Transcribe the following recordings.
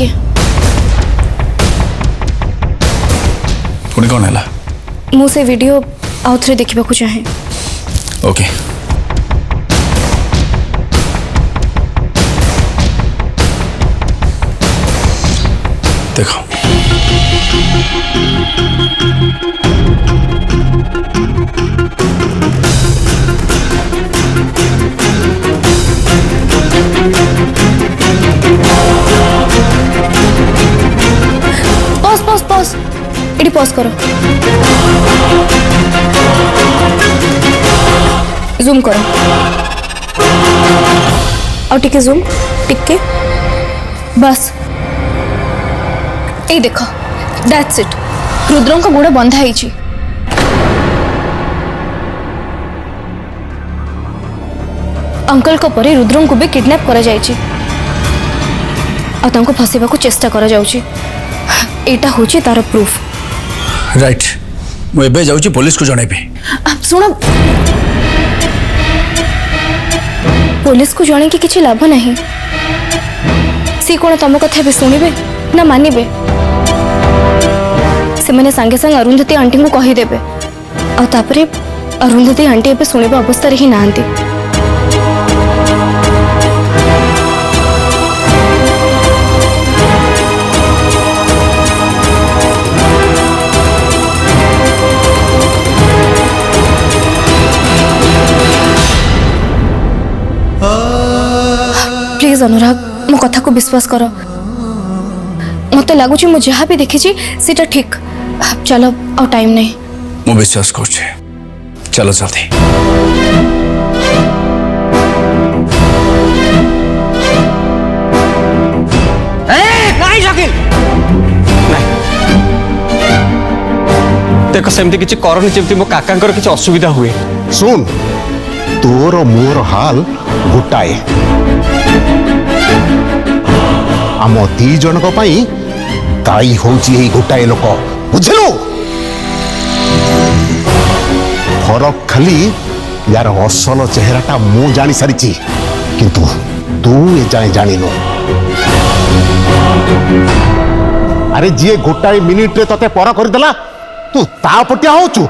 कि पुणी कौन है मु से वीडियो आउ थे देखा चाहे। ओके देखो पॉज पॉज पॉज इटी पॉज करो जूम करो और टिके जूम टिके बस ए देखो दैट्स इट रुद्र को गोड़ बंधा है अंकल को परे रुद्र को भी किडनैप करा जायछि आ तांको फसेबा को चेष्टा करा जाउछि एटा होछि तार प्रूफ राइट मु एबे जाउछि पुलिस को जणेबे सुनो पुलिस को जणे कि किछि लाभ नहीं सी कोन तम कथा भी सुनिबे ना मानिबे से मैंने सांगे सांग अरुंधति आंटी को कहीदेवे आउे अरुंधति आंटी एवं शुणा अवस्था ही नहांती प्लीज अनुराग मो कथा को विश्वास कर मत लगुच मु जहाँ भी देखी सीटा ठीक चलो और टाइम नहीं मु विश्वास कर चलो जल्दी देख सेमती किसी करनी जमी मो काका किसी असुविधा हुए सुन तोर मोर हाल गोटाए आम दी जनक दायी होची गोटाए लोक बुझलु फरक खाली यार असल चेहराटा मु जानी सारी किंतु तू ए जाए जानिनु अरे जी गोटाए मिनिट रे तते पर करदेला तू ता पटिया होचु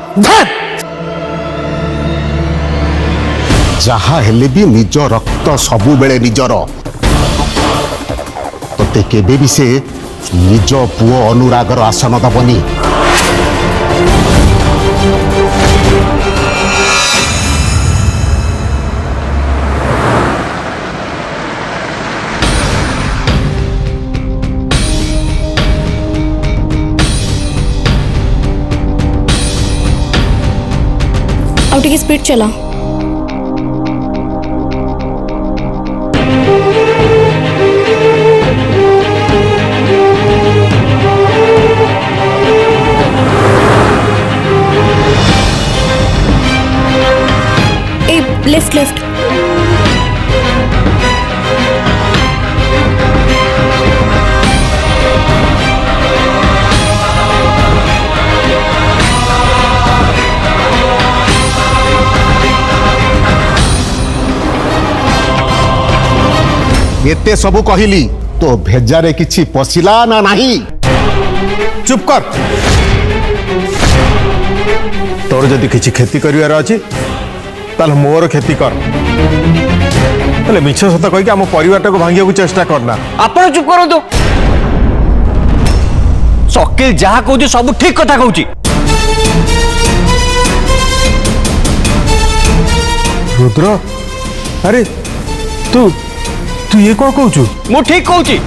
जहा हेले भी निज रक्त सबु बेले निजर तते केबे भी से निज पुओ अनुरागर आसन दबनी आउट की स्पीड चला लेफ्ट लेफ्ट एते सबु कहली तो भेजारे किछि पसिला ना नहीं चुप कर तोर जदि किछि खेती करिवार अछि ताले मोर खेती कर ताले मिछ सत कहि हम परिवार को भांगिया को चेष्टा करना आपण चुप करो तो शकील जहा कहू सब ठीक कथा कहू रुद्र अरे तू तू ये कौन कहू मु ठीक कहूची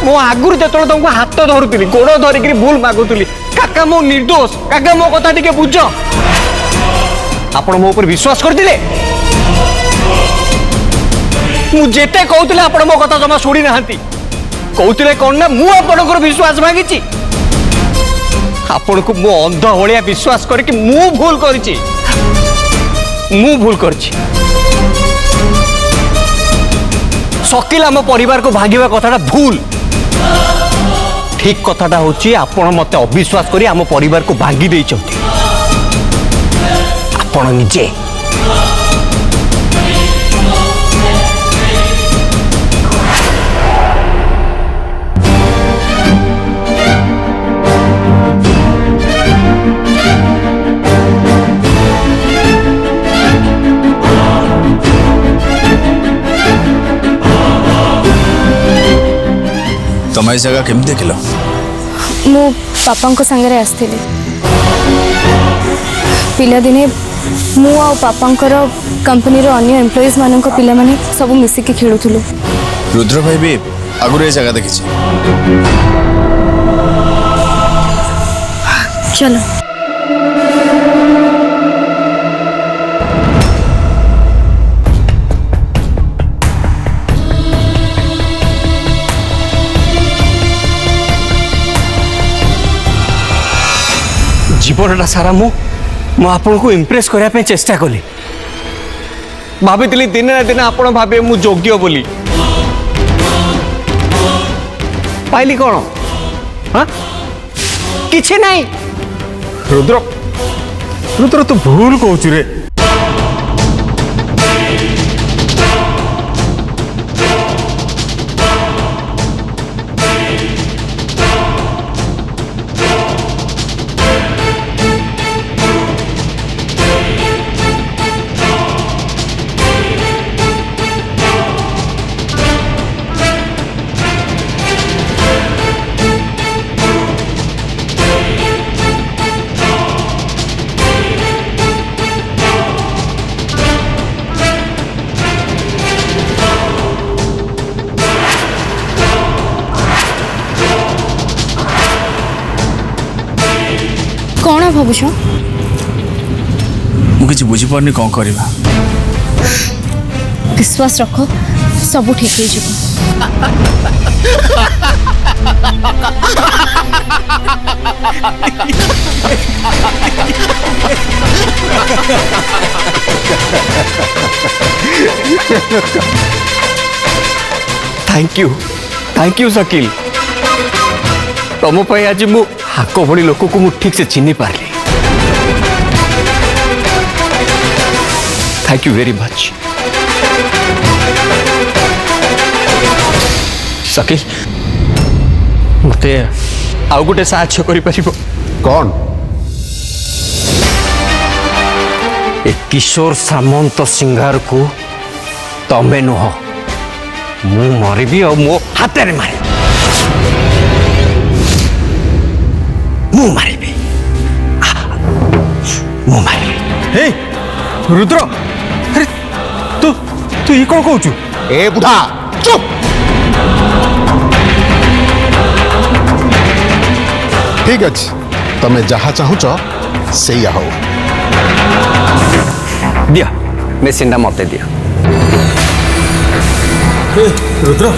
मो आगुर जेतों तुमको हाथ धरुली गोड़ धरिक भूल मागुली काका मो निर्दोष काका मो कथा टिके बुझ आपण मो ऊपर विश्वास करथिले मु जेते कहउतले आपण मो कथा जमा सुनी नाहंती कहउतले कोन ना मु आपणकर विश्वास मागिची आपण को मो अंध होलिया विश्वास करके मु भूल करची शकील आम परिवार को भांगा कथाटा भूल ठीक कथाटा होची आपण मते अविश्वास करी आम परिवार को भांगी देइछंती आपण निजे तुम्हें जगह केम देखिल मो पापा सांगे आसती पिलादिने मु आ पापांकर कंपनी अन्य एम्प्लॉइज मान पिला माने सब मिसिकी खेलुथुलु। रुद्र भाई भी आगुरी ये जगह देखी चलो जीवनटा सारा मु आपण को इम्प्रेस करने चेष्टा कली भाभी दिने ना दिने आपण भावे मु योग्य बोली पाइली कौन हाँ किछि नहीं रुद्र रुद्र तू भूल कहू रे कौन भावुछ मुझे बुझीपारनी कौन करवा विश्वास रख सब ठीक हो जाए। थैंक यू शकील तुम पे आज मु हाक भली लोक को मु ठीक से चिन्ह पारली thank you very much Shakeel मते आउ गोटे साहाय्य करि परिबो कौन ए किशोर सामंत सिंगार को तमे नुह मु मरबी और मो हाथ मारे मु मारिबी मु मारिबी हे रुद्र अरे तू तू ये कौन कहू ए बुढ़ा चुप ठीक अच्छे तमें जहाँ चाहूच से हो दिया मेसीन मत दिया रुद्र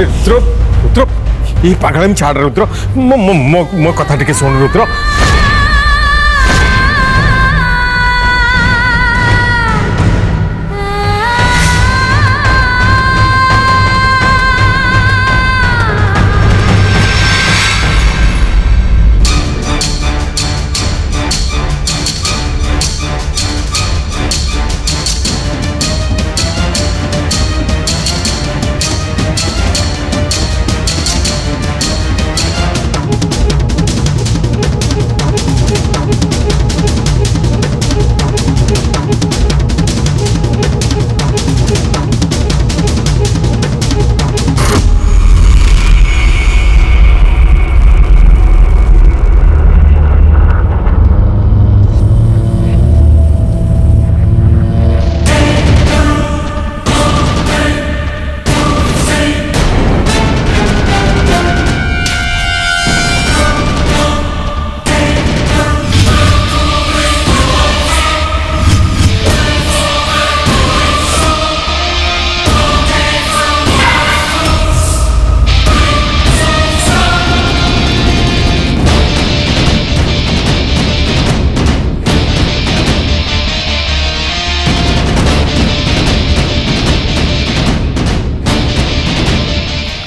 रुद्र रुद्र ये पागल में छाड़ रुद्र मो कथा टिके सुन रुद्र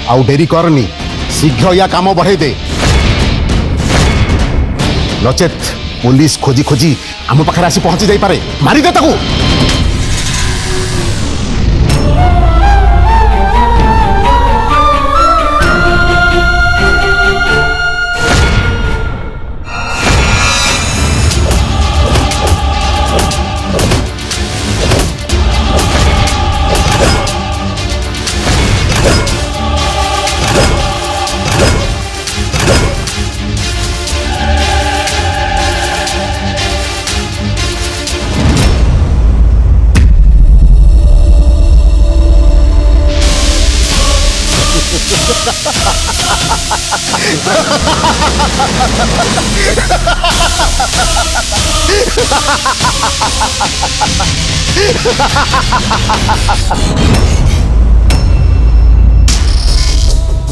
आउ डेरी करनी शीघ्र या काम बढ़े दे नचेत पुलिस खोजी खोजी आम पाखे आसी पहुंची जाई पारे मारी दे ताकू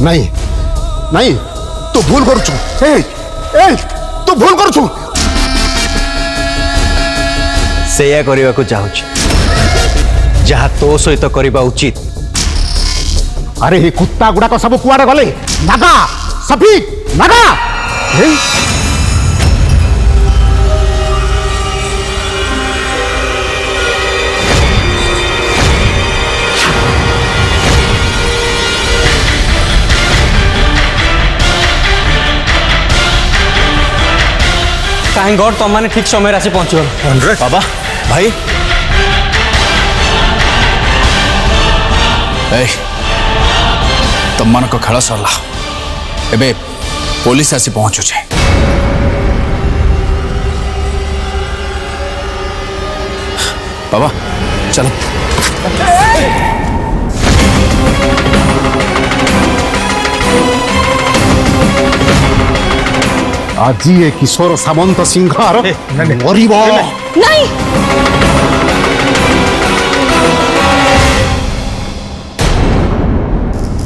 नहीं नहीं तू भूल करुछु तू भूल करुछु सेया करने को चाहूँ जहाँ तो सहित करवा उचित अरे ये कुत्ता गुड़ाक सब कुआड़े गले नागा सफीक नागा कहीं गौर तुम मैंने ठीक समय आसी पहुंचल बाबा भाई तुम मान को खेल सरला एबे पुलिस आसी पहुंचुचे बाबा चलो आज ये किशोर सामंत सिंहार मरिब नहीं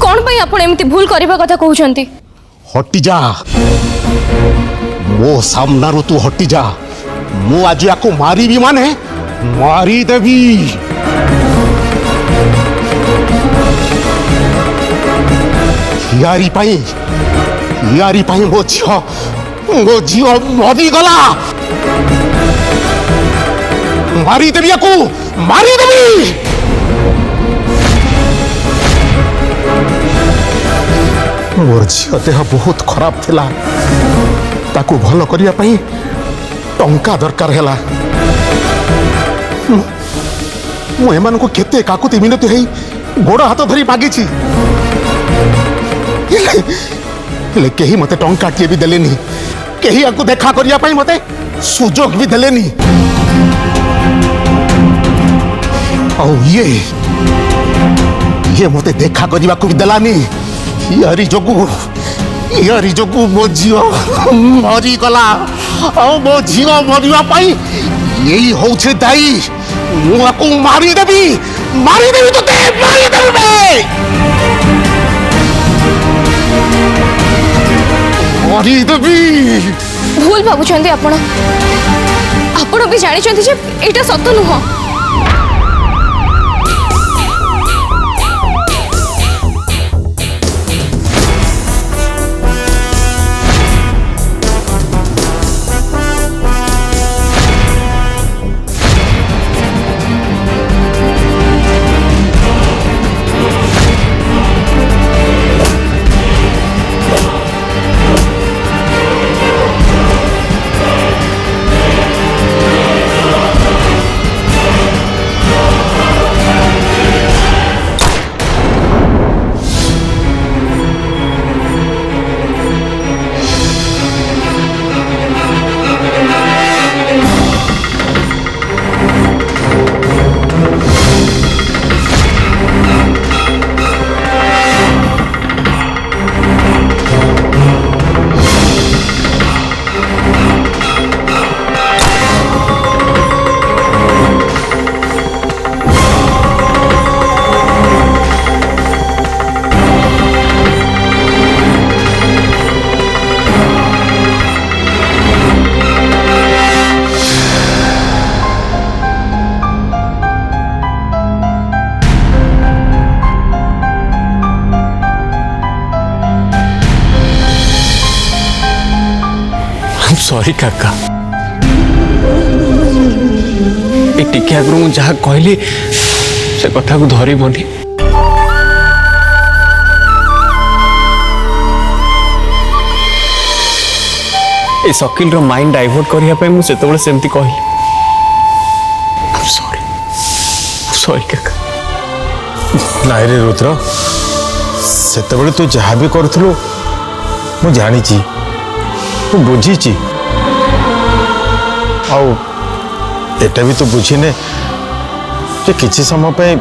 कौन भाई आपण एमती भूल करबा कथा कहउछंती हटी जा मो सामनारू तू हटी जा मु आज याको मारी माने मारी देवी यारी पाई मो झियो मरी गला मारी देवी याको मारी देवी मोर झियो देह बहुत खराब थिला ताकू भल करिया पई टंका दरकार हैला मु एमान को केते काकुति मिनति हेई गोड़ हाथ धरी मागिछि ले केही मते टंका टिए भी देलेनी केही आकु देखा करिया पई मते सुजोग भी देलेनी औ ये मते देखा करिया को भी देलानी यारी जोगु मो झियो मरी गला औ मो झियो मरिया पाई यही होछे दाई मु आकु मारी देबी तो ते मारी देबी मारी देबी भूल भाबुछंती आपण भी जानि छंती जे एटा सत्य नुह सॉरी काका ए टिके आगु मु जहाँ कहली से कथा को धरी बनी ए शकील रो माइंड डाइवर्ट करिया पे मु सेतबेले सेमती कहली आई एम सॉरी काका नाई रे रुद्र सेतबेले तू जहाँ भी करूथलु मु जानिची तू बुझीची आउ एटा भी तो बुझीने जे किछि समय पे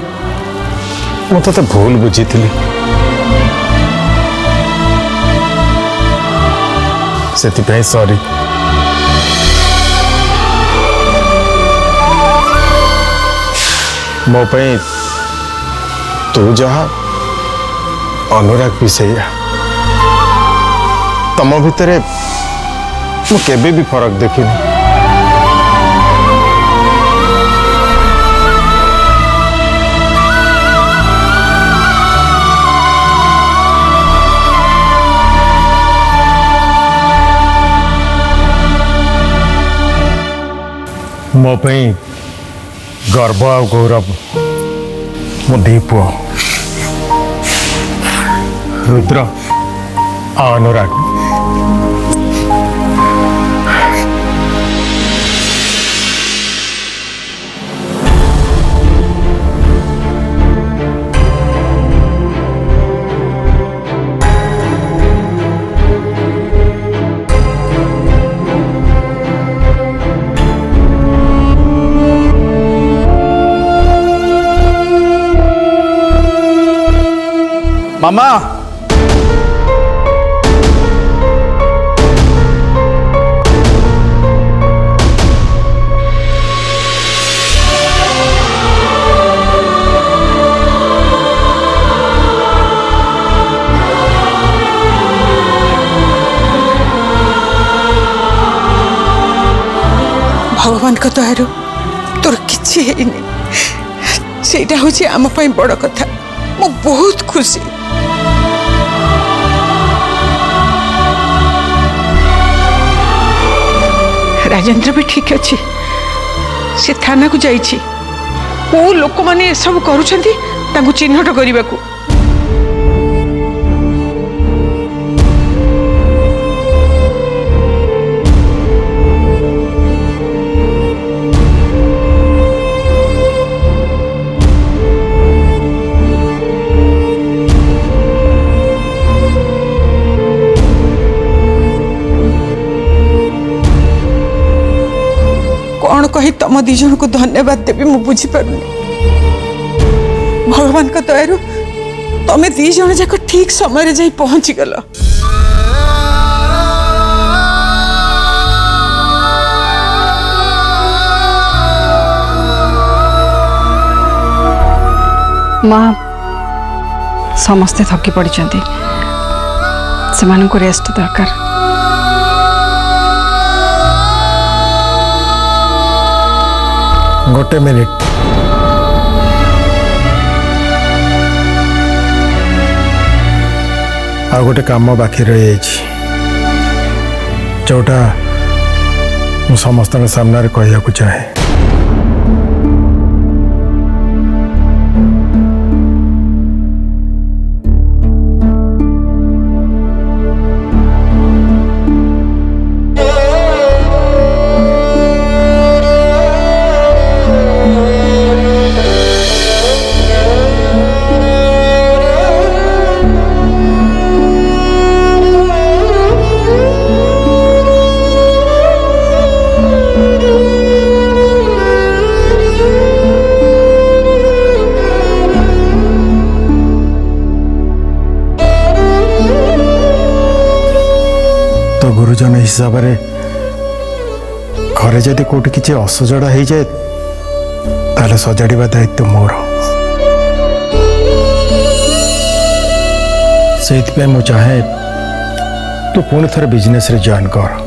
मु तो भूल बुझीथिली सेतिपई सॉरी मो पे तू जहाँ अनुराग भी सैया तम भितर मु केबे भी फरक देखिनी मो पई गर्व आ गौरव मो दी पुओ रुद्र आ अनुराग मामा भगवान का दयारू तोर किछि हेइनी सेटा होछि आम पई बड़ कथा मु बहुत खुशी राजेंद्र भी ठीक अच्छी से थाना को जाइछि को लोक माने सब करूछंती तांको चिन्हट करने को कौन कही तम दी जन को धन्यवाद देवी मु बुझी पारुनी भगवान का दयारू तमे दी जन जाक ठीक समय रे जाई पहुंची गल माँ समस्ते थकी पड़ी से रेस्ट दरकार गोटे मिनिट आ गोटे काम बाकी रही जोटा मु समस्त सामने कहया चाहे गुरुजन हिसाब से घरे जदि कौटी किसी असजड़ा हो जाए ताले सजाड़ा दायित्व मोर से मु चाहे तू पुणी थोड़े बिजनेस रे जॉइन कर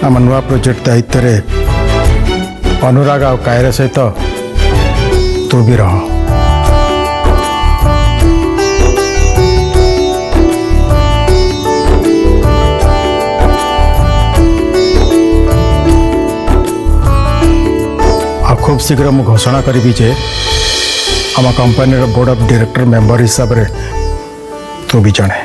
आम नुआ प्रोजेक्ट दायित्व रे अनुराग और कायरा सहित तू भी रह। आ खूब शीघ्र मु घोषणा करी जे आम company board of director member हिसाब रे तू भी जने।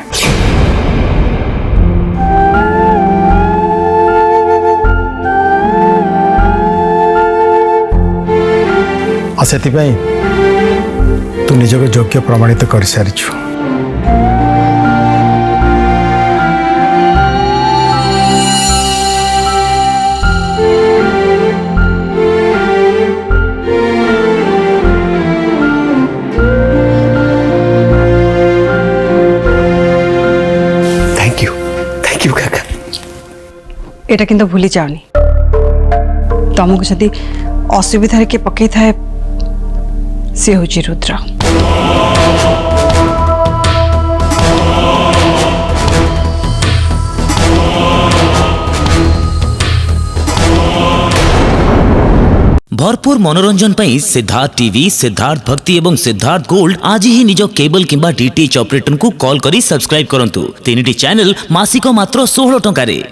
से तू निजक योग्य प्रमाणित कर सारिछु। थैंक यू काका। एटा किंतु भूली जाओनी तुमको जदि असुविधा किए पकई थाए से हूँ रुद्र। भरपूर मनोरंजन पई सिद्धार्थ टीवी, सिद्धार्थ भक्ति एवं सिद्धार्थ गोल्ड आज ही निज केबल किंबा डीटीएच ऑपरेटर को कॉल करी सब्सक्राइब करंतु। 3टी चैनल मासिक मात्र 16 टंका रे।